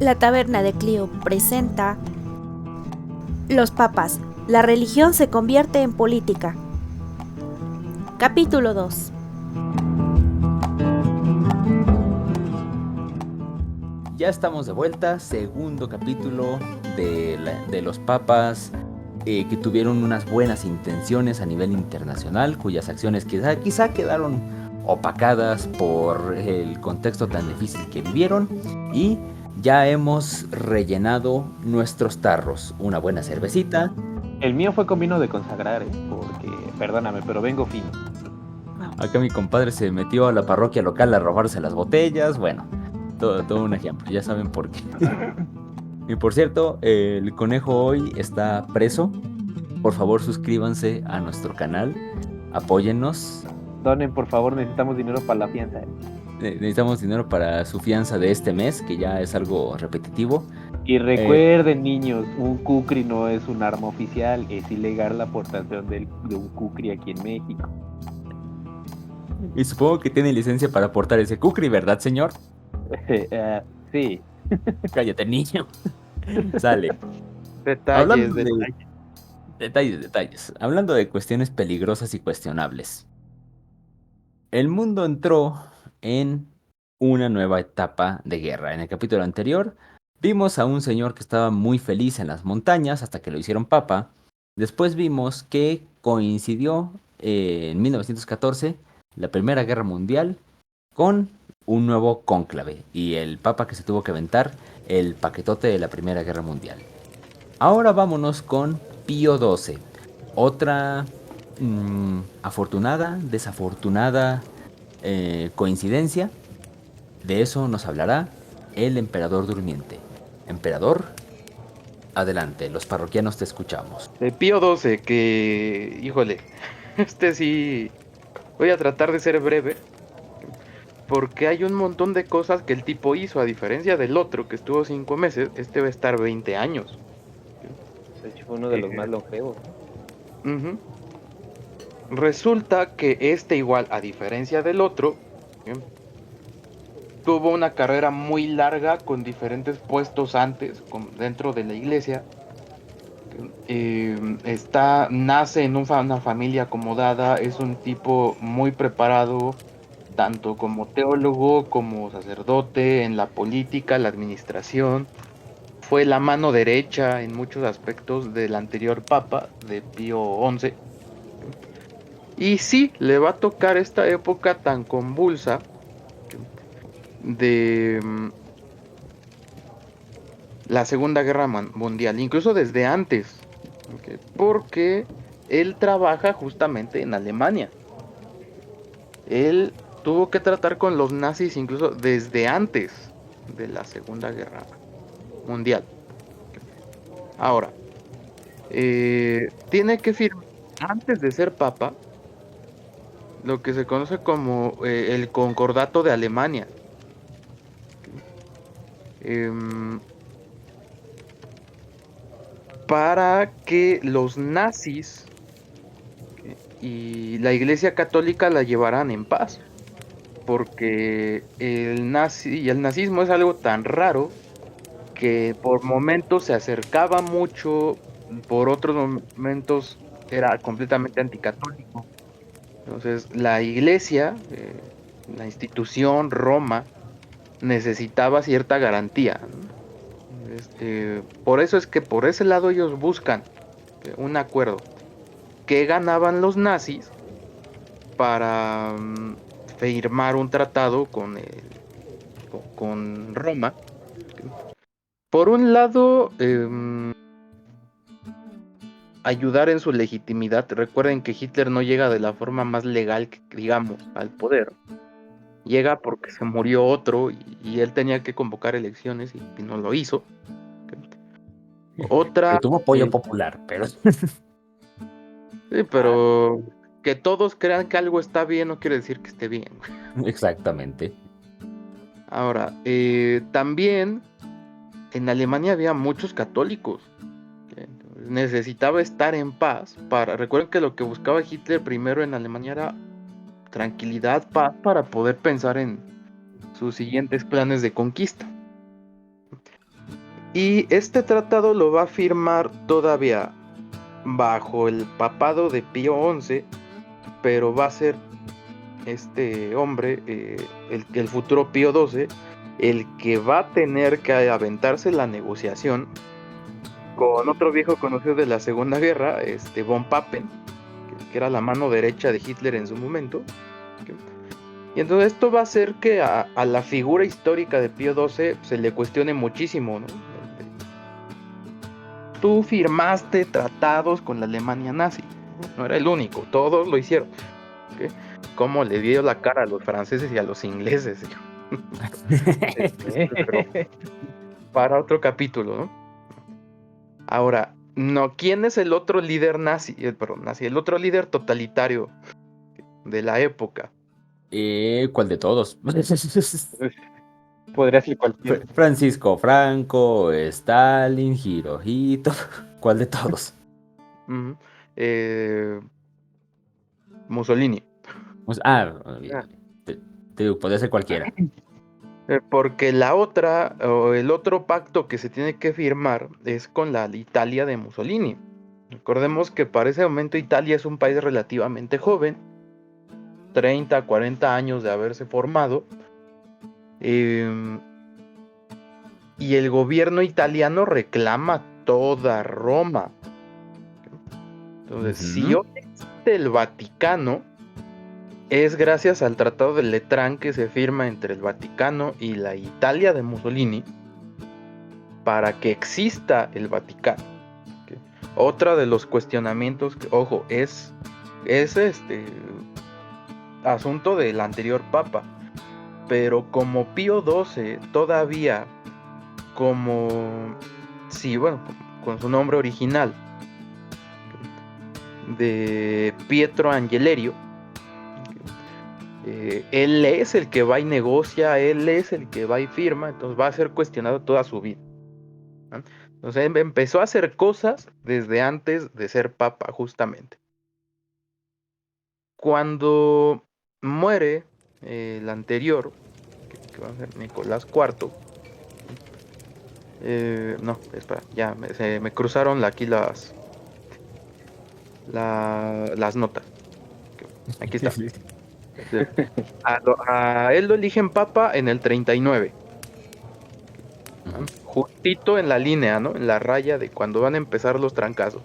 La Taberna de Clio presenta Los papas, la religión se convierte en política. Capítulo 2. Ya estamos de vuelta, segundo capítulo de los papas que tuvieron unas buenas intenciones a nivel internacional, cuyas acciones quizá quedaron opacadas por el contexto tan difícil que vivieron, y ya hemos rellenado nuestros tarros, una buena cervecita. El mío fue con vino de consagrar, porque, perdóname, pero vengo fino. Acá mi compadre se metió a la parroquia local a robarse las botellas, bueno, todo un ejemplo, ya saben por qué. Y por cierto, el conejo hoy está preso. Por favor, suscríbanse a nuestro canal, apóyennos. Donen, por favor, necesitamos dinero para la fianza. Necesitamos dinero para su fianza de este mes, que ya es algo repetitivo. Y Eh, recuerden, niños, un kukri no es un arma oficial, es ilegal la aportación de un kukri aquí en México. y supongo que tiene licencia para portar ese kukri, ¿verdad, señor? Sí. Cállate, niño. Sale. Detalles, Hablando de detalles. detalles. Hablando de cuestiones peligrosas y cuestionables. El mundo entró en una nueva etapa de guerra. En el capítulo anterior vimos a un señor que estaba muy feliz en las montañas hasta que lo hicieron papa. Después vimos que coincidió en 1914 la Primera Guerra Mundial con un nuevo cónclave y el papa que se tuvo que aventar el paquetote de la Primera Guerra Mundial. Ahora vámonos con Pío XII, otra afortunada, desafortunada coincidencia. De eso nos hablará el emperador durmiente. Emperador, adelante, los parroquianos te escuchamos. De Pío XII, que, híjole, sí, voy a tratar de ser breve, porque hay un montón de cosas que el tipo hizo, a diferencia del otro, que estuvo 5 meses, este va a estar 20 años. De hecho, fue uno de los más longevos. Ujú. Resulta que este igual, a diferencia del otro, ¿sí? Tuvo una carrera muy larga con diferentes puestos antes, dentro de la iglesia. Nace en una familia acomodada, es un tipo muy preparado, tanto como teólogo, como sacerdote, en la política, la administración. Fue la mano derecha en muchos aspectos del anterior papa, de Pío XI. Y sí, le va a tocar esta época tan convulsa de la Segunda Guerra Mundial, incluso desde antes, porque él trabaja justamente en Alemania. Él tuvo que tratar con los nazis incluso desde antes de la Segunda Guerra Mundial. Ahora, tiene que firmar, antes de ser papa, lo que se conoce como el Concordato de Alemania. Em, para que los nazis y la Iglesia Católica la llevaran en paz. Porque el nazismo es algo tan raro que por momentos se acercaba mucho, por otros momentos era completamente anticatólico. Entonces la iglesia, la institución, Roma, necesitaba cierta garantía, ¿no? Por eso es que por ese lado ellos buscan un acuerdo. ¿Qué ganaban los nazis para firmar un tratado con Roma? Por un lado, ayudar en su legitimidad. Recuerden que Hitler no llega de la forma más legal, digamos, al poder. Llega porque se murió otro y él tenía que convocar elecciones y no lo hizo. Pero Otra, tuvo apoyo popular, pero... sí, pero que todos crean que algo está bien no quiere decir que esté bien. Exactamente. Ahora, también en Alemania había muchos católicos. Necesitaba estar en paz recuerden que lo que buscaba Hitler primero en Alemania era tranquilidad, paz, para poder pensar en sus siguientes planes de conquista. Y este tratado lo va a firmar todavía bajo el papado de Pío XI, pero va a ser este hombre, el futuro Pío XII, el que va a tener que aventarse la negociación con otro viejo conocido de la Segunda Guerra, von Papen, que era la mano derecha de Hitler en su momento. Y entonces esto va a hacer que a la figura histórica de Pío XII se le cuestione muchísimo, ¿no? Tú firmaste tratados con la Alemania nazi, no era el único, todos lo hicieron. ¿Okay? Cómo le dio la cara a los franceses y a los ingleses. Pero para otro capítulo, ¿no? Ahora, no, ¿quién es el otro líder nazi? El otro líder totalitario de la época. ¿Cuál de todos? Podría ser cualquier. Francisco Franco, Stalin, Hirohito. ¿Cuál de todos? Ujú. Mussolini. Pues, te digo, podría ser cualquiera. Porque la otra, o el otro pacto que se tiene que firmar es con la Italia de Mussolini. Recordemos que para ese momento Italia es un país relativamente joven, 30, 40 años de haberse formado, y el gobierno italiano reclama toda Roma. Entonces, si hoy existe el Vaticano, es gracias al Tratado de Letrán que se firma entre el Vaticano y la Italia de Mussolini para que exista el Vaticano. ¿Okay? Otra de los cuestionamientos, ojo, es asunto del anterior Papa, pero como Pío XII todavía con su nombre original de Pietro Angelerio, él es el que va y negocia, él es el que va y firma, entonces va a ser cuestionado toda su vida, ¿no? Entonces empezó a hacer cosas desde antes de ser papa, justamente. Cuando muere el anterior, que va a ser Nicolás IV, no, espera, ya se me cruzaron aquí las notas. Aquí está. A él lo eligen papa en el 39. ¿No? Justito en la línea, ¿no? En la raya de cuando van a empezar los trancazos.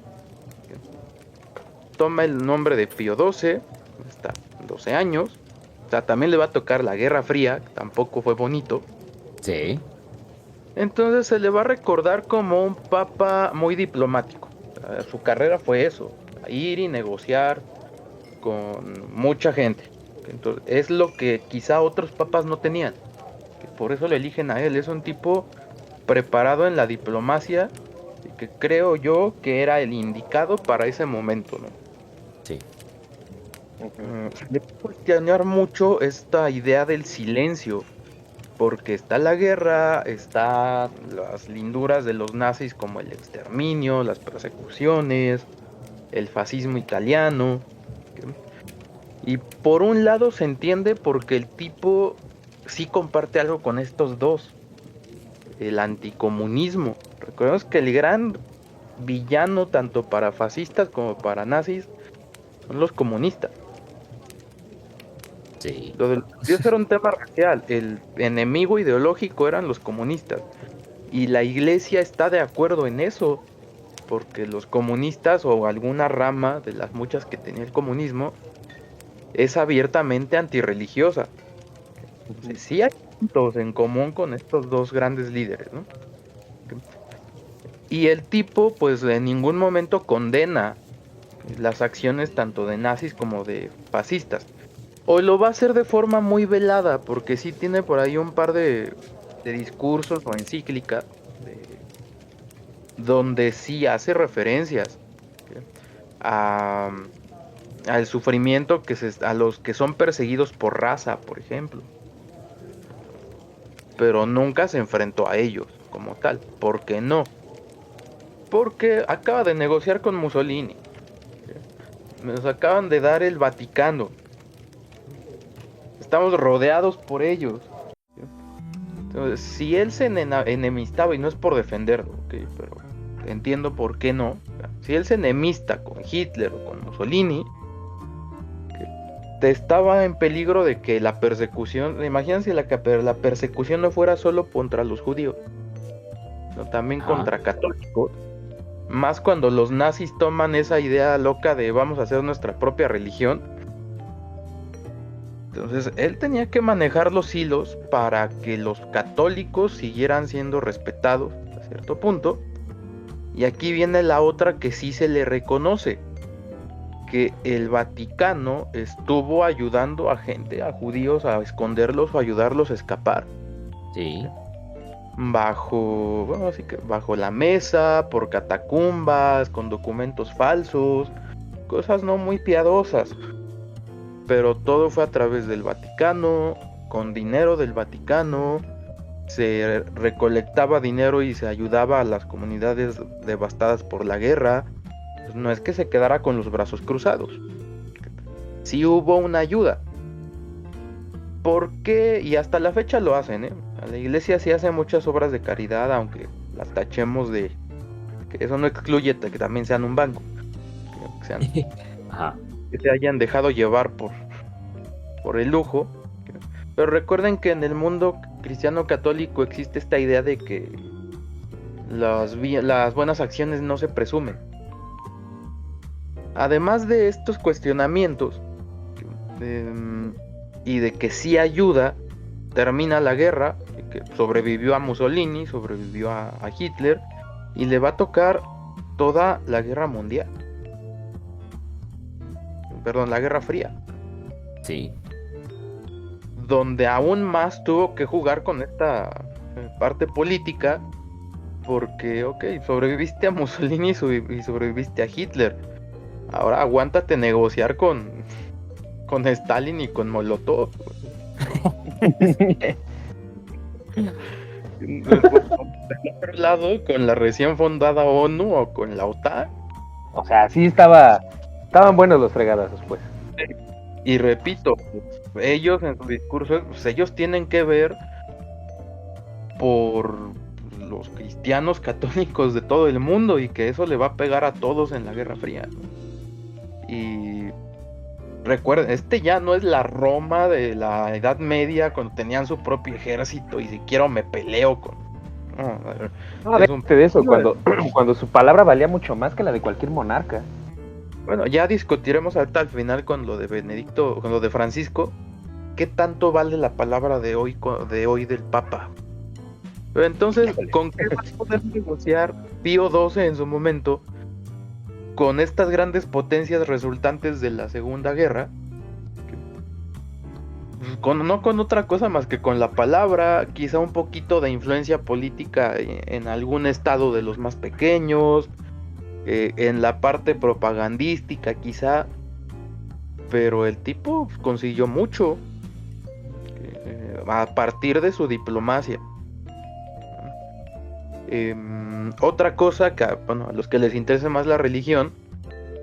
Toma el nombre de Pío XII, está 12 años. O sea, también le va a tocar la Guerra Fría, que tampoco fue bonito. Sí. Entonces se le va a recordar como un papa muy diplomático. O sea, su carrera fue eso, ir y negociar con mucha gente. Entonces, es lo que quizá otros papas no tenían. Por eso le eligen a él. Es un tipo preparado en la diplomacia y que creo yo que era el indicado para ese momento, ¿no? Sí. Le puede cuestionar mucho esta idea del silencio, porque está la guerra, está las linduras de los nazis como el exterminio, las persecuciones, el fascismo italiano. Y por un lado se entiende porque el tipo sí comparte algo con estos dos, el anticomunismo. Recordemos que el gran villano tanto para fascistas como para nazis son los comunistas. Sí. Lo del Dios era un tema racial, el enemigo ideológico eran los comunistas. Y la iglesia está de acuerdo en eso, porque los comunistas o alguna rama de las muchas que tenía el comunismo es abiertamente antirreligiosa. Entonces, sí hay puntos en común con estos dos grandes líderes, ¿no? Y el tipo pues en ningún momento condena las acciones tanto de nazis como de fascistas. O lo va a hacer de forma muy velada, porque sí tiene por ahí un par de discursos o encíclicas donde sí hace referencias al sufrimiento a los que son perseguidos por raza, por ejemplo. Pero nunca se enfrentó a ellos como tal. ¿Por qué no? Porque acaba de negociar con Mussolini. Nos acaban de dar el Vaticano. Estamos rodeados por ellos. Si él se enemistaba, y no es por defenderlo, ¿ok? Pero entiendo por qué no. Si él se enemista con Hitler o con Mussolini, estaba en peligro de que la persecución, imagínense la persecución no fuera solo contra los judíos, sino también contra católicos, más cuando los nazis toman esa idea loca de vamos a hacer nuestra propia religión. Entonces él tenía que manejar los hilos para que los católicos siguieran siendo respetados a cierto punto. Y aquí viene la otra que sí se le reconoce, que el Vaticano estuvo ayudando a gente, a judíos, a esconderlos o ayudarlos a escapar. Sí. Bajo la mesa, por catacumbas, con documentos falsos, cosas no muy piadosas. Pero todo fue a través del Vaticano, con dinero del Vaticano, se recolectaba dinero y se ayudaba a las comunidades devastadas por la guerra. Pues no es que se quedara con los brazos cruzados. Sí hubo una ayuda. ¿Por qué? Y hasta la fecha lo hacen, ¿eh? La iglesia sí hace muchas obras de caridad, aunque las tachemos de... que eso no excluye que también sean un banco. Que se hayan dejado llevar por el lujo. Pero recuerden que en el mundo cristiano católico existe esta idea de que las buenas acciones no se presumen. Además de estos cuestionamientos y de que sí ayuda, termina la guerra, que sobrevivió a Mussolini, sobrevivió a Hitler, y le va a tocar toda la guerra mundial. Perdón, la Guerra Fría. Sí. Donde aún más tuvo que jugar con esta parte política, porque, sobreviviste a Mussolini y sobreviviste a Hitler. Ahora aguántate negociar con Stalin y con Molotov. Del otro lado, con la recién fundada ONU o con la OTAN. O sea, sí estaban buenos los fregadazos, pues. Y repito, ellos en su discurso, pues ellos tienen que ver por los cristianos católicos de todo el mundo y que eso le va a pegar a todos en la Guerra Fría. Y recuerden, ya no es la Roma de la Edad Media cuando tenían su propio ejército y si quiero me peleo con... de eso, cuando su palabra valía mucho más que la de cualquier monarca. Bueno, ya discutiremos hasta al final con lo de Benedicto, con lo de Francisco, qué tanto vale la palabra de hoy del Papa. Pero entonces, ¿con qué va a poder negociar Pío XII en su momento con estas grandes potencias resultantes de la Segunda Guerra? No con otra cosa más que con la palabra, quizá un poquito de influencia política en algún estado de los más pequeños, en la parte propagandística quizá, pero el tipo consiguió mucho a partir de su diplomacia. Otra cosa que, a los que les interesa más la religión,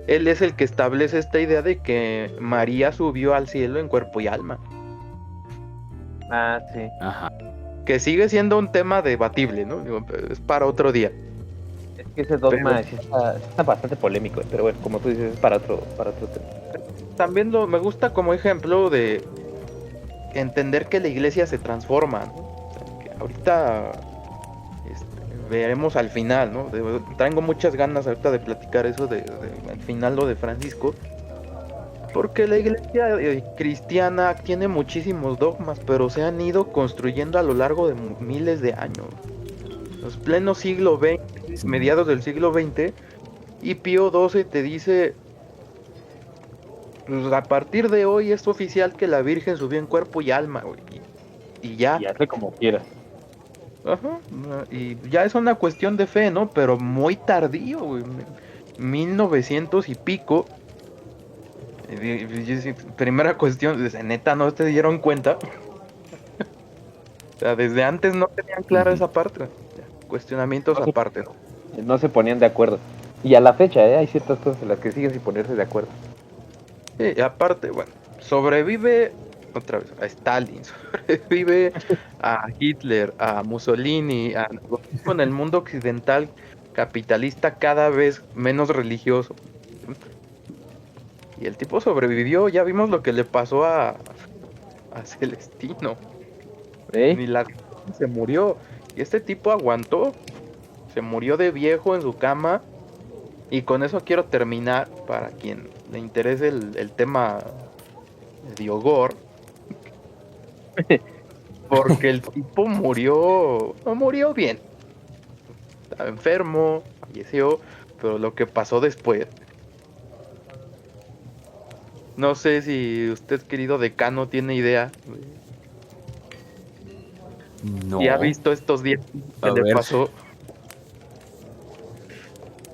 él es el que establece esta idea de que María subió al cielo en cuerpo y alma. Ah, sí. Ajá. Que sigue siendo un tema debatible, ¿no? Es para otro día. Es que ese dogma sí está bastante polémico, pero bueno, como tú dices, es para otro tema. También me gusta como ejemplo de entender que la iglesia se transforma, ¿no? O sea, que ahorita veremos al final, ¿no? Tengo muchas ganas ahorita de platicar eso al final lo de Francisco, porque la iglesia cristiana tiene muchísimos dogmas, pero se han ido construyendo a lo largo de miles de años. Los plenos siglo XX, mediados del siglo XX, y Pío XII te dice, pues a partir de hoy es oficial que la Virgen subió en cuerpo y alma, güey, y ya. Y hazle como quieras. Ajá, y ya es una cuestión de fe, ¿no? Pero muy tardío, güey. 1900 y pico. Primera cuestión, neta, ¿no te dieron cuenta? O sea, desde antes no tenían clara esa parte. Cuestionamientos aparte, ¿no? No se ponían de acuerdo. Y a la fecha, hay ciertas cosas en las que siguen sin ponerse de acuerdo. Sí, y aparte, bueno, sobrevive otra vez, a Stalin, sobrevive a Hitler, a Mussolini, con el mundo occidental capitalista cada vez menos religioso. Y el tipo sobrevivió, ya vimos lo que le pasó a Celestino. Ni la se murió. Y este tipo aguantó. Se murió de viejo en su cama. Y con eso quiero terminar. Para quien le interese el tema de Diogor. Porque el tipo murió. No murió bien. Estaba enfermo. Falleció. Pero lo que pasó después. No sé si usted, querido decano, tiene idea. No. Y ha visto estos días que A le ver. pasó.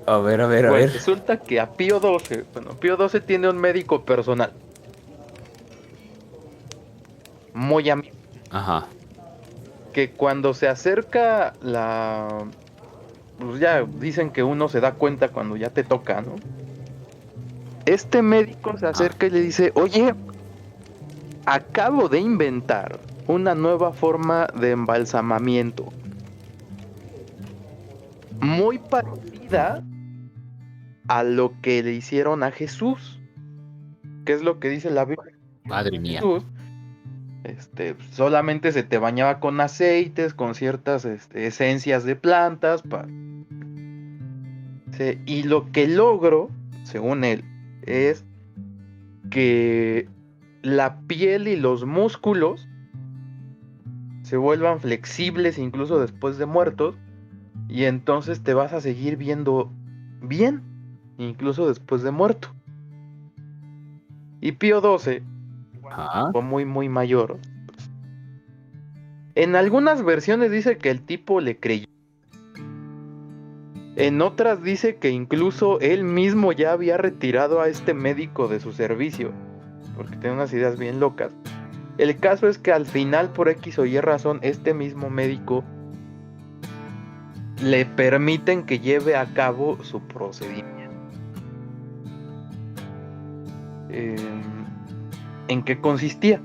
A ver, a ver, a Pues ver. resulta que a Pío XII, Pío XII tiene un médico personal. Muy amigo. Ajá. Que cuando se acerca pues ya dicen que uno se da cuenta cuando ya te toca, ¿no? Este médico se acerca y le dice, oye, acabo de inventar una nueva forma de embalsamamiento. Muy parecida a lo que le hicieron a Jesús. ¿Qué es lo que dice la Biblia? Madre mía. Jesús, solamente se te bañaba con aceites, con ciertas esencias de plantas. Y lo que logro, según él, es que la piel y los músculos se vuelvan flexibles incluso después de muertos. Y entonces te vas a seguir viendo bien, incluso después de muerto. Y Pío XII Ajá. fue muy, muy mayor. En algunas versiones dice que el tipo le creyó. En otras dice que incluso él mismo ya había retirado a este médico de su servicio. Porque tiene unas ideas bien locas. El caso es que al final, por X o Y razón, este mismo médico le permiten que lleve a cabo su procedimiento. ¿En qué consistía?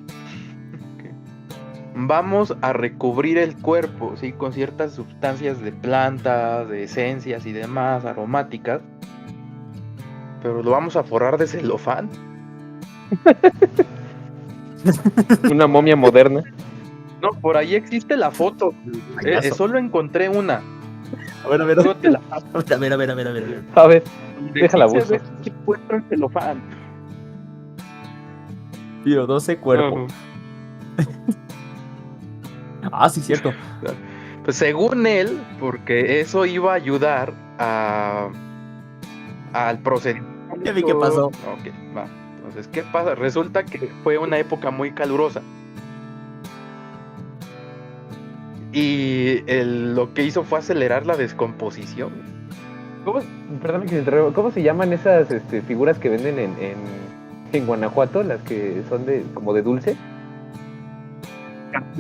Vamos a recubrir el cuerpo, ¿sí? Con ciertas sustancias de plantas, de esencias y demás, aromáticas. Pero lo vamos a forrar de celofán. Una momia moderna. No, por ahí existe la foto. Payaso. Solo encontré una. A ver, a ver. Luego te la paso. A ver, a ver, a ver, a ver. A ver, Donde déjala sí se busco. ve que puesto en celofán. Pío 12 cuerpo. Ah, sí, cierto. Pues según él, porque eso iba a ayudar al procedimiento. Ya vi qué pasó. Ok, va. Entonces, ¿qué pasa? Resulta que fue una época muy calurosa. Y lo que hizo fue acelerar la descomposición. Perdón que te interrumpa, ¿cómo se llaman esas figuras que venden en Guanajuato? Las que son como de dulce.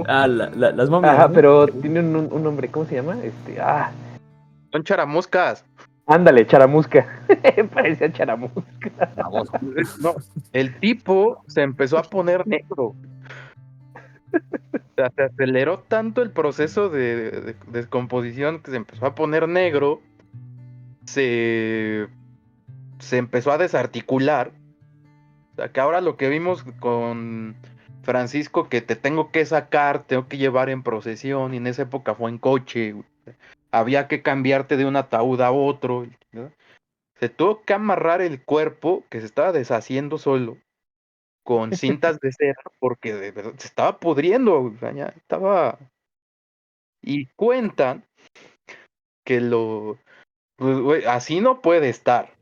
Ah, las momias. Ajá, ¿no? pero tienen un nombre, ¿cómo se llama? Son charamuscas. Ándale, charamusca. Parecía charamusca. Vamos. No, el tipo se empezó a poner negro. O sea, se aceleró tanto el proceso de descomposición que se empezó a poner negro. Se empezó a desarticular. O sea, que ahora lo que vimos con Francisco, que te tengo que sacar, tengo que llevar en procesión, y en esa época fue en coche, había que cambiarte de un ataúd a otro, ¿no? Se tuvo que amarrar el cuerpo que se estaba deshaciendo solo con cintas de cera porque de verdad se estaba pudriendo, o sea, ya estaba. Y cuentan que pues, güey, así no puede estar.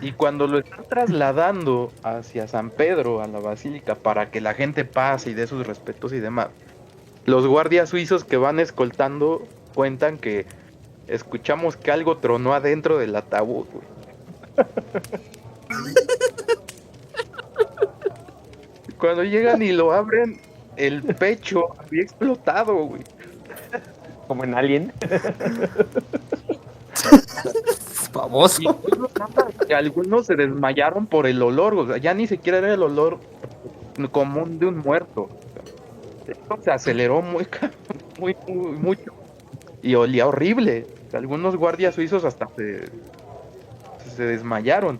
Y cuando lo están trasladando hacia San Pedro, a la basílica, para que la gente pase y dé sus respetos y demás, los guardias suizos que van escoltando cuentan que escuchamos que algo tronó adentro del ataúd, güey. Cuando llegan y lo abren, el pecho había explotado, güey. Como en Alien. baboso. Que algunos se desmayaron por el olor, o sea, ya ni siquiera era el olor común de un muerto. Esto se aceleró muy mucho y olía horrible. Algunos guardias suizos hasta se desmayaron.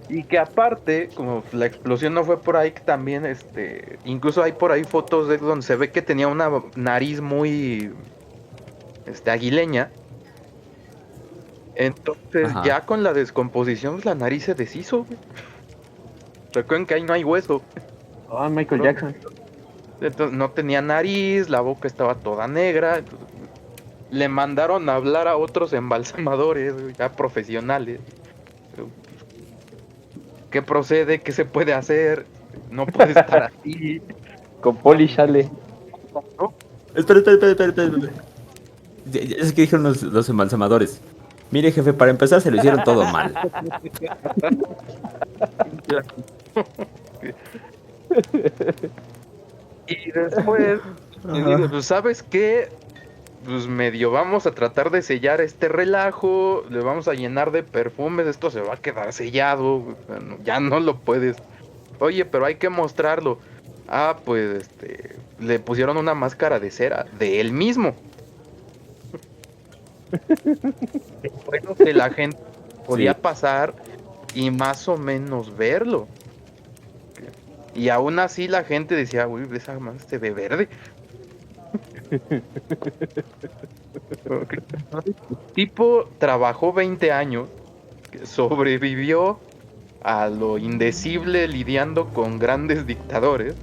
Y que aparte, como la explosión no fue por ahí, que también, incluso hay por ahí fotos de donde se ve que tenía una nariz muy, aguileña. Entonces, Ajá. ya con la descomposición, pues, la nariz se deshizo, güey. Recuerden que ahí no hay hueso. Ah, Michael Jackson. Entonces, no tenía nariz, la boca estaba toda negra. Entonces, le mandaron a hablar a otros embalsamadores, güey, ya profesionales. ¿Qué procede? ¿Qué se puede hacer? No puede estar así. Con Poli Shale. ¿No? Espera. Es que dijeron los embalsamadores. Mire, jefe, para empezar se lo hicieron todo mal. Y después, le digo, pues, ¿sabes qué? Pues medio vamos a tratar de sellar este relajo, le vamos a llenar de perfumes, esto se va a quedar sellado, bueno, ya no lo puedes. Oye, pero hay que mostrarlo. Ah, pues le pusieron una máscara de cera de él mismo. Bueno, que la gente podía Sí. pasar y más o menos verlo. Y aún así la gente decía, uy, esa man se ve verde. El tipo trabajó 20 años, sobrevivió a lo indecible lidiando con grandes dictadores.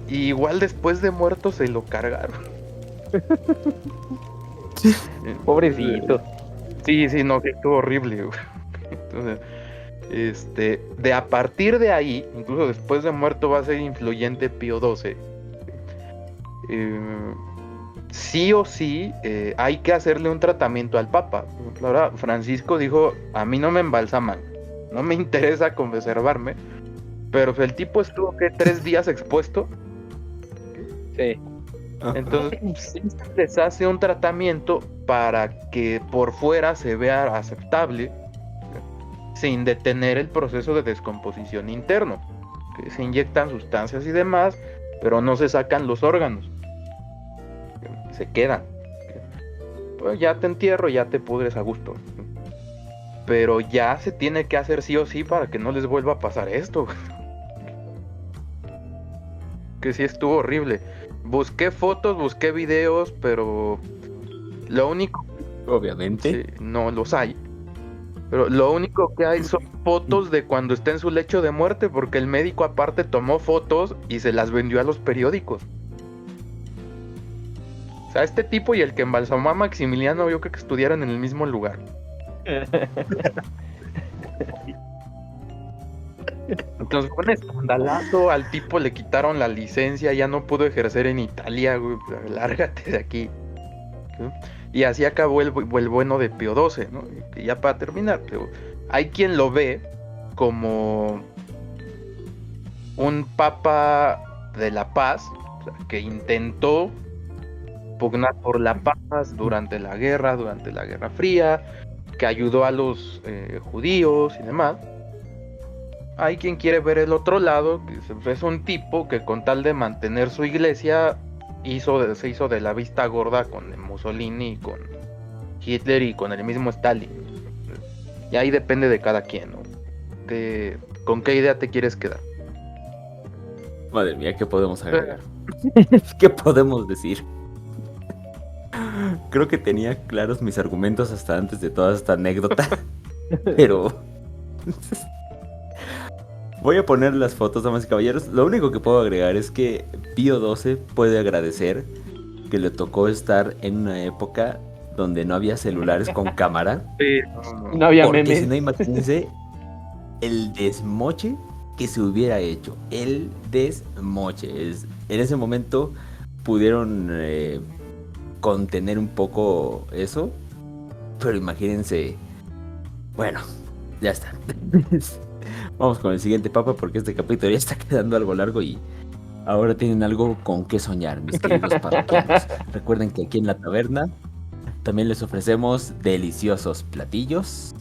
Y igual después de muerto se lo cargaron. Pobrecito. Sí, no, que estuvo horrible, güey. Entonces, de a partir de ahí, incluso después de muerto va a ser influyente Pío XII. Sí o sí, hay que hacerle un tratamiento al Papa. Por ejemplo, ahora Francisco dijo, a mí no me embalsaman, no me interesa conservarme, pero el tipo estuvo, ¿qué? 3 días expuesto. Sí. Entonces, sí se les hace un tratamiento para que por fuera se vea aceptable, sin detener el proceso de descomposición interno. Que se inyectan sustancias y demás, pero no se sacan los órganos. Se quedan. Pues ya te entierro, ya te pudres a gusto. Pero ya se tiene que hacer sí o sí para que no les vuelva a pasar esto. Que sí estuvo horrible. Busqué fotos, busqué videos, pero lo único, Obviamente. sí, no los hay. Pero lo único que hay son fotos de cuando está en su lecho de muerte, porque el médico aparte tomó fotos y se las vendió a los periódicos. O sea, este tipo y el que embalsamó a Maximiliano, yo creo que estudiaron en el mismo lugar. Entonces fue un escandalazo, al tipo le quitaron la licencia, ya no pudo ejercer en Italia, güey, lárgate de aquí. ¿Sí? Y así acabó el bueno de Pío XII, ¿no? Y ya para terminar, pero hay quien lo ve como un papa de la paz, o sea, que intentó pugnar por la paz durante la Guerra Fría, que ayudó a los judíos y demás. Hay quien quiere ver el otro lado, que es un tipo que con tal de mantener su iglesia se hizo de la vista gorda con Mussolini, con Hitler y con el mismo Stalin. Y ahí depende de cada quien, ¿no? ¿Con qué idea te quieres quedar? Madre mía, ¿qué podemos agregar? ¿Qué podemos decir? Creo que tenía claros mis argumentos hasta antes de toda esta anécdota. Pero voy a poner las fotos, damas y caballeros. Lo único que puedo agregar es que Pío XII puede agradecer que le tocó estar en una época donde no había celulares con cámara. Sí, No había Porque memes. si no, imagínense el desmoche que se hubiera hecho. El desmoche. En ese momento pudieron contener un poco eso. Pero imagínense. Bueno, ya está. Vamos con el siguiente papa porque este capítulo ya está quedando algo largo y ahora tienen algo con qué soñar, mis queridos parroquianos. Recuerden que aquí en la taberna También les ofrecemos deliciosos platillos.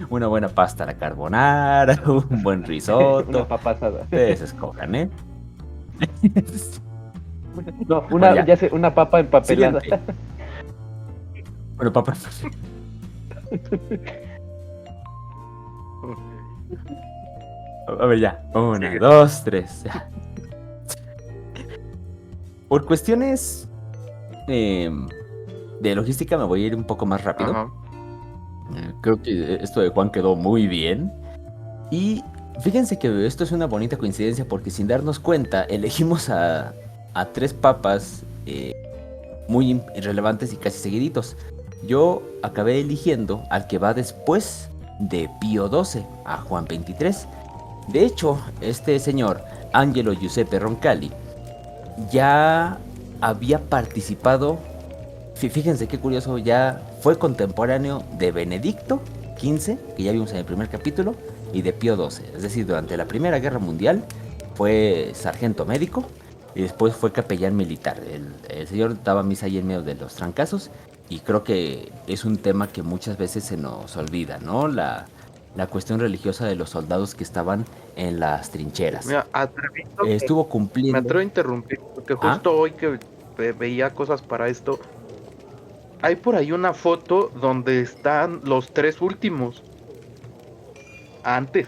Una buena pasta a la carbonara, un buen Una risotto. papa asada. Ustedes escojan, ¿eh? No, Bueno, ya. ya sé, una papa empapelada. Siguiente. Bueno, papá. A ver, ya. Una, Sigue. 2, 3. Ya. Por cuestiones de logística me voy a ir un poco más rápido. Ajá. Creo que esto de Juan quedó muy bien. Y fíjense que esto es una bonita coincidencia porque sin darnos cuenta elegimos a 3 papas muy irrelevantes y casi seguiditos. Yo acabé eligiendo al que va después de Pío XII, a Juan XXIII. De hecho, este señor, Angelo Giuseppe Roncalli, ya había participado, fíjense qué curioso, ya fue contemporáneo de Benedicto XV, que ya vimos en el primer capítulo, y de Pío XII. Es decir, durante la Primera Guerra Mundial fue sargento médico y después fue capellán militar. El señor daba misa ahí en medio de los trancazos y creo que es un tema que muchas veces se nos olvida, ¿no? La cuestión religiosa de los soldados que estaban en las trincheras. Mira, Estuvo me cumpliendo. atrevo a interrumpir, porque Ah, justo hoy que veía cosas para esto, hay por ahí una foto donde están los 3 últimos. Antes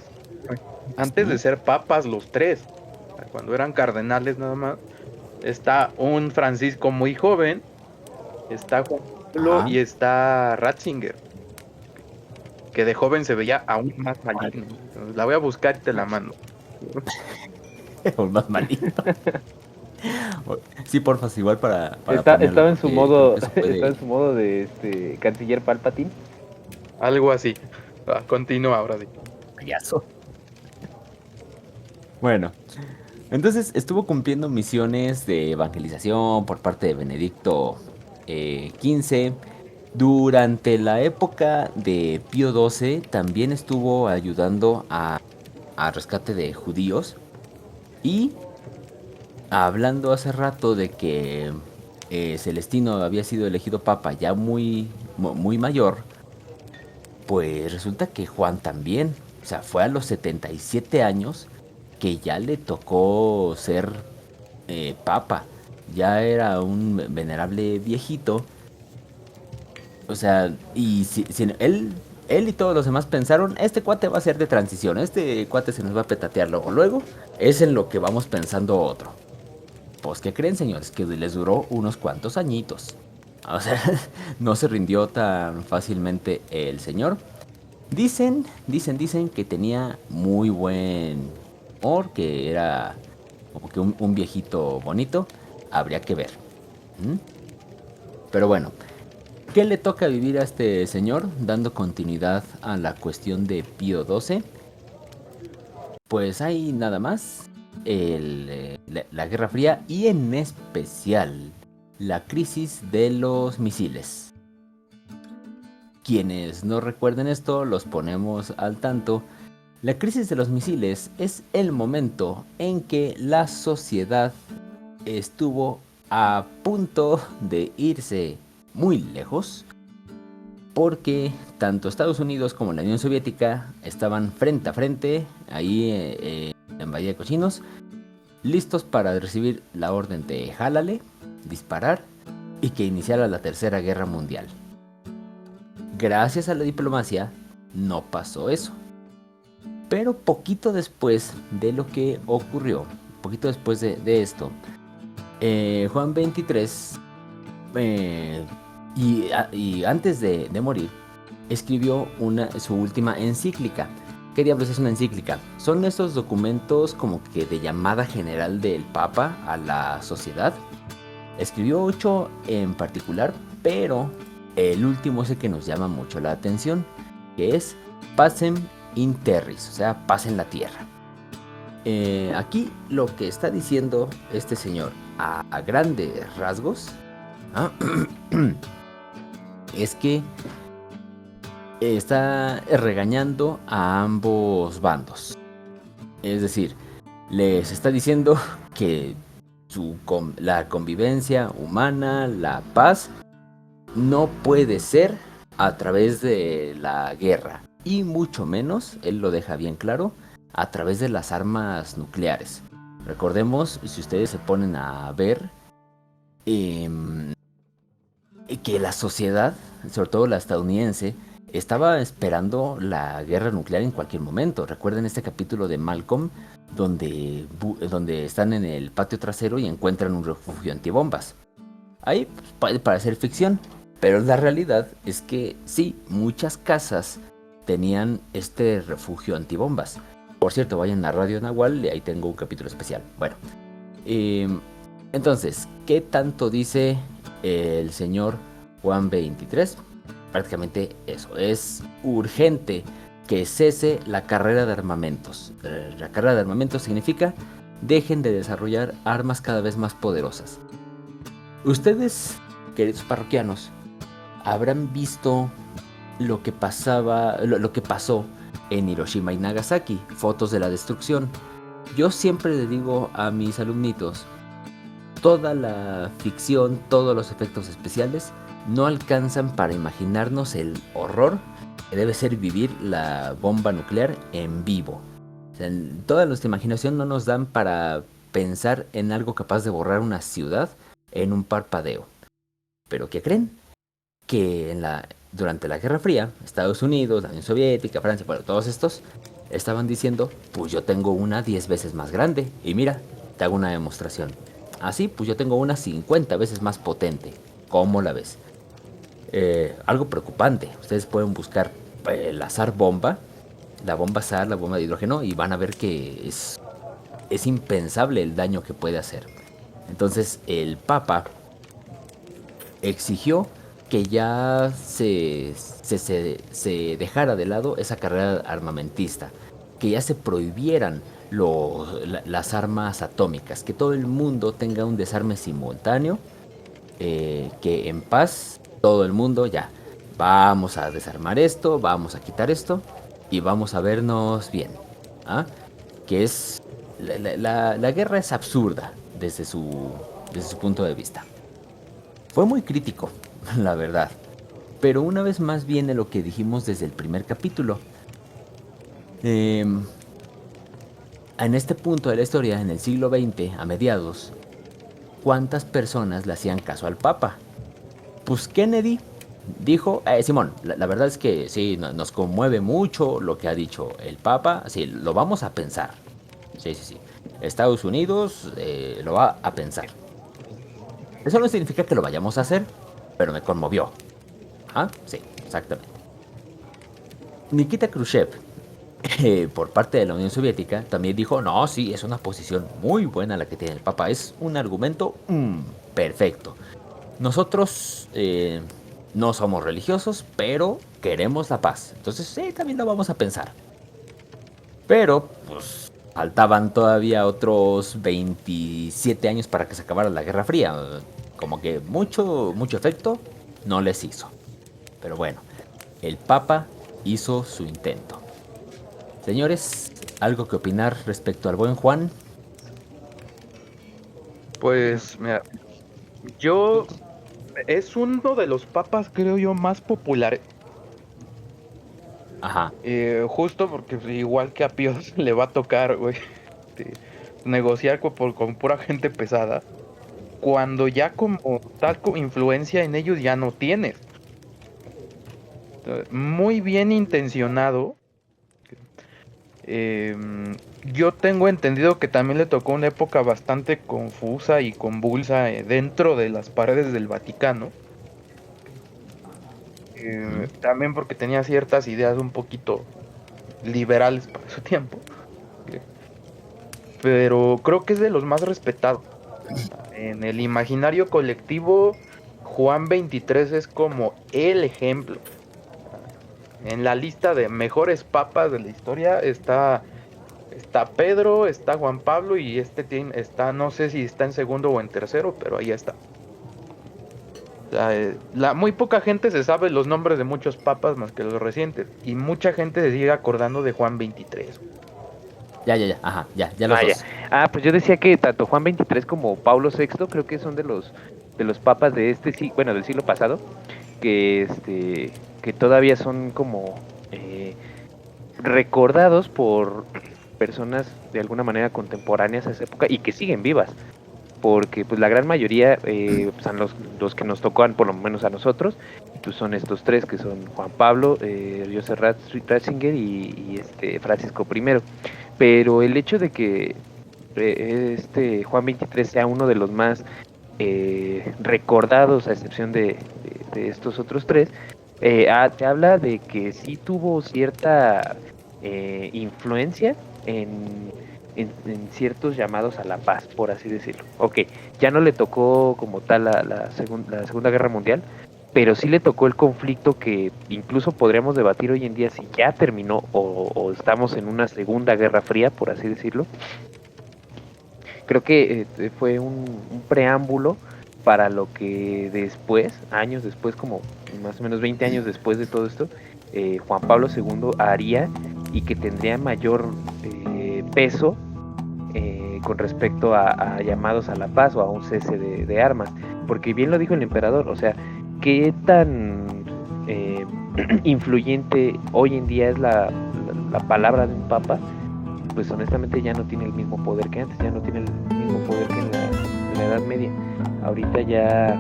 de sí. ser papas, los 3. Cuando eran cardenales nada más. Está un Francisco muy joven, está Juan Pablo Ajá. y está Ratzinger, que de joven se veía aún más maligno. La voy a buscar y te la mando. Aún más malito. Sí, porfa, igual para ponerla, Estaba en su porque creo modo, que eso puede... estaba en su modo de canciller Palpatine. Algo así. Continúa ahora sí. payaso. Bueno, entonces estuvo cumpliendo misiones de evangelización por parte de Benedicto XV. Durante la época de Pío XII también estuvo ayudando a rescate de judíos. Y hablando hace rato de que Celestino había sido elegido papa ya muy mayor, pues resulta que Juan también, o sea, fue a los 77 años que ya le tocó ser papa. Ya era un venerable viejito. O sea, y él y todos los demás pensaron, este cuate va a ser de transición, este cuate se nos va a petatear luego, es en lo que vamos pensando otro. Pues, ¿qué creen, señores? Que les duró unos cuantos añitos. O sea, no se rindió tan fácilmente el señor. Dicen que tenía muy buen humor, que era como que un viejito bonito. Habría que ver. ¿Mm? Pero bueno, ¿qué le toca vivir a este señor? Dando continuidad a la cuestión de Pío XII. Pues hay nada más. La Guerra Fría y en especial la crisis de los misiles. Quienes no recuerden esto, los ponemos al tanto. La crisis de los misiles es el momento en que la sociedad estuvo a punto de irse muy lejos, porque tanto Estados Unidos como la Unión Soviética estaban frente a frente, ahí en Bahía de Cochinos, listos para recibir la orden de jálale, disparar y que iniciara la Tercera Guerra Mundial. Gracias a la diplomacia no pasó eso. Pero poquito después de lo que ocurrió, poquito después de esto, Juan XXIII, y antes de morir, escribió su última encíclica. ¿Qué diablos es una encíclica? Son esos documentos como que de llamada general del Papa a la sociedad. Escribió 8 en particular, pero el último es el que nos llama mucho la atención, que es Pacem in Terris, o sea, paz en la tierra. Aquí lo que está diciendo este señor a grandes rasgos es que está regañando a ambos bandos. Es decir, les está diciendo que la convivencia humana, la paz, no puede ser a través de la guerra. Y mucho menos, él lo deja bien claro, a través de las armas nucleares. Recordemos, si ustedes se ponen a ver, que la sociedad, sobre todo la estadounidense, estaba esperando la guerra nuclear en cualquier momento. Recuerden este capítulo de Malcolm, donde están en el patio trasero y encuentran un refugio antibombas. Ahí pues, puede parecer ficción, pero la realidad es que sí, muchas casas tenían este refugio antibombas. Por cierto, vayan a Radio Nahual y ahí tengo un capítulo especial. Bueno, entonces, ¿qué tanto dice el señor Juan 23? Prácticamente eso, es urgente que cese la carrera de armamentos. La carrera de armamentos significa dejen de desarrollar armas cada vez más poderosas. Ustedes, queridos parroquianos, habrán visto lo que pasó en Hiroshima y Nagasaki, fotos de la destrucción. Yo siempre le digo a mis alumnitos, toda la ficción, todos los efectos especiales no alcanzan para imaginarnos el horror que debe ser vivir la bomba nuclear en vivo. O sea, toda nuestra imaginación no nos dan para pensar en algo capaz de borrar una ciudad en un parpadeo. ¿Pero qué creen? Que durante la Guerra Fría, Estados Unidos, la Unión Soviética, Francia, bueno, todos estos estaban diciendo, pues yo tengo una 10 veces más grande. Y mira, te hago una demostración. Así, pues yo tengo una 50 veces más potente. ¿Cómo la ves? Algo preocupante. Ustedes pueden buscar la SAR bomba, la bomba SAR, la bomba de hidrógeno, y van a ver que es impensable el daño que puede hacer. Entonces el Papa exigió que ya se dejara de lado esa carrera armamentista, que ya se prohibieran las armas atómicas, que todo el mundo tenga un desarme simultáneo, que en paz todo el mundo ya, vamos a desarmar esto, vamos a quitar esto y vamos a vernos bien. ¿Ah? Que es, la guerra es absurda desde su punto de vista. Fue muy crítico, la verdad. Pero una vez más viene lo que dijimos desde el primer capítulo. En este punto de la historia, en el siglo XX, a mediados, ¿cuántas personas le hacían caso al Papa? Pues Kennedy dijo, Simón, la verdad es que sí, nos conmueve mucho lo que ha dicho el Papa, sí, lo vamos a pensar. Sí. Estados Unidos lo va a pensar. Eso no significa que lo vayamos a hacer, pero me conmovió. ¿Ah? Sí, exactamente. Nikita Khrushchev, por parte de la Unión Soviética, también dijo, no, sí, es una posición muy buena la que tiene el Papa, es un argumento perfecto. Nosotros no somos religiosos, pero queremos la paz. Entonces, sí, también lo vamos a pensar. Pero, pues, faltaban todavía otros 27 años para que se acabara la Guerra Fría. Como que mucho efecto no les hizo. Pero bueno, el Papa hizo su intento. Señores, ¿algo que opinar respecto al buen Juan? Pues, mira, es uno de los papas, creo yo, más populares. Ajá. Justo porque pues, igual que a Pío le va a tocar, güey, negociar con pura gente pesada, cuando ya como tal influencia en ellos ya no tienes. Muy bien intencionado. Yo tengo entendido que también le tocó una época bastante confusa y convulsa dentro de las paredes del Vaticano. También porque tenía ciertas ideas un poquito liberales para su tiempo. Pero creo que es de los más respetados. En el imaginario colectivo, Juan 23 es como el ejemplo. En la lista de mejores papas de la historia está Pedro, está Juan Pablo y está, no sé si está en segundo o en tercero, pero ahí está. Muy poca gente se sabe los nombres de muchos papas más que los recientes. Y mucha gente se sigue acordando de Juan 23. Ya, ajá, ya los dos. Pues yo decía que tanto Juan 23 como Pablo VI creo que son de los papas de del siglo pasado, que todavía son como recordados por personas de alguna manera contemporáneas a esa época y que siguen vivas, porque pues la gran mayoría pues, son los que nos tocan, por lo menos a nosotros, pues son estos tres, que son Juan Pablo, Joseph Ratzinger y Francisco I. Pero el hecho de que Juan 23 sea uno de los más recordados, a excepción de estos otros tres, te habla de que sí tuvo cierta influencia en ciertos llamados a la paz, por así decirlo. Ok, ya no le tocó como tal la Segunda Guerra Mundial, pero sí le tocó el conflicto que incluso podríamos debatir hoy en día si ya terminó o estamos en una Segunda Guerra Fría, por así decirlo. Creo que fue un preámbulo para lo que después, años después, como más o menos 20 años después de todo esto, Juan Pablo II haría y que tendría mayor peso con respecto a llamados a la paz o a un cese de armas. Porque bien lo dijo el emperador, o sea, qué tan influyente hoy en día es la palabra de un papa, pues honestamente ya no tiene el mismo poder que antes, ya no tiene el mismo poder que en la Edad Media. Ahorita ya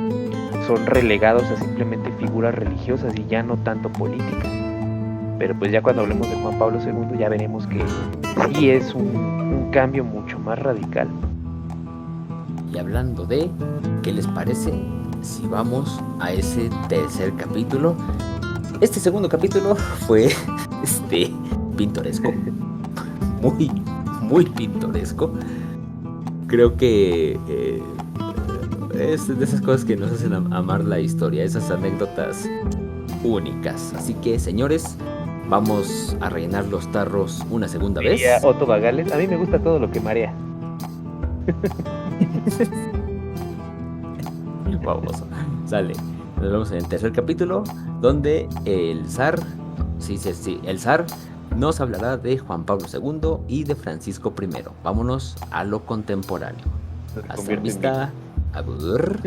son relegados a simplemente figuras religiosas y ya no tanto políticas. Pero pues ya cuando hablemos de Juan Pablo II ya veremos que sí es un cambio mucho más radical. Y hablando de, ¿qué les parece si vamos a ese tercer capítulo? Este segundo capítulo fue pintoresco. Muy pintoresco. Creo que es de esas cosas que nos hacen amar la historia, esas anécdotas únicas. Así que, señores, vamos a rellenar los tarros una segunda vez. Otto Bagales, a mí me gusta todo lo que marea. Vamos, sale. Nos vemos en el tercer capítulo, donde el zar, el zar nos hablará de Juan Pablo II y de Francisco I. Vámonos a lo contemporáneo. Hasta la vista. Abur.